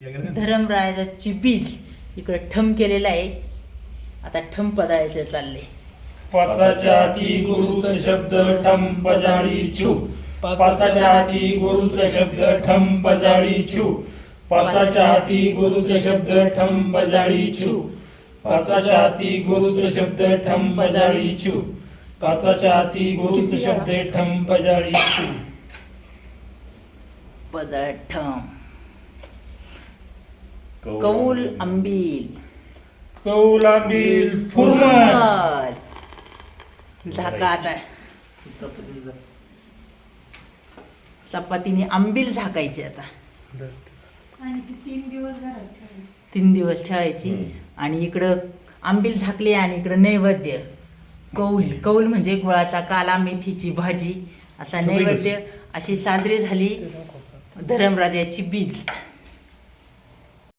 धर्मराजाची बीज इकडे ठम केलेला आहे. आता ठम पदाळायचं चालले. पाचाच्या हाती गुरुचा शब्द ठम पजाळी छू. पाचाच्या हाती गुरुचा शब्द ठम पजाळी छू. पाचाच्या हाती गुरुचा शब्द ठम पजाळी छू. पाचाच्या हाती गुरुचा शब्द ठम पजाळी छू. पाचाच्या हाती गुरुचा शब्द ठम पजाळी छू. पदाळ ठम. कौल आंबील कौल आंबील फुरमल. झाका आता चपातीने आंबील झाकायची. आता आणि ती 3 दिवस घरात ठेवायची. 3 दिवस ठेवायची. आणि इकडं आंबील झाकली आणि इकडं नैवेद्य. कौल कौल म्हणजे गुळाचा काला, मेथीची भाजी असा नैवेद्य. अशी साजरी झाली धर्मराजाची बीज.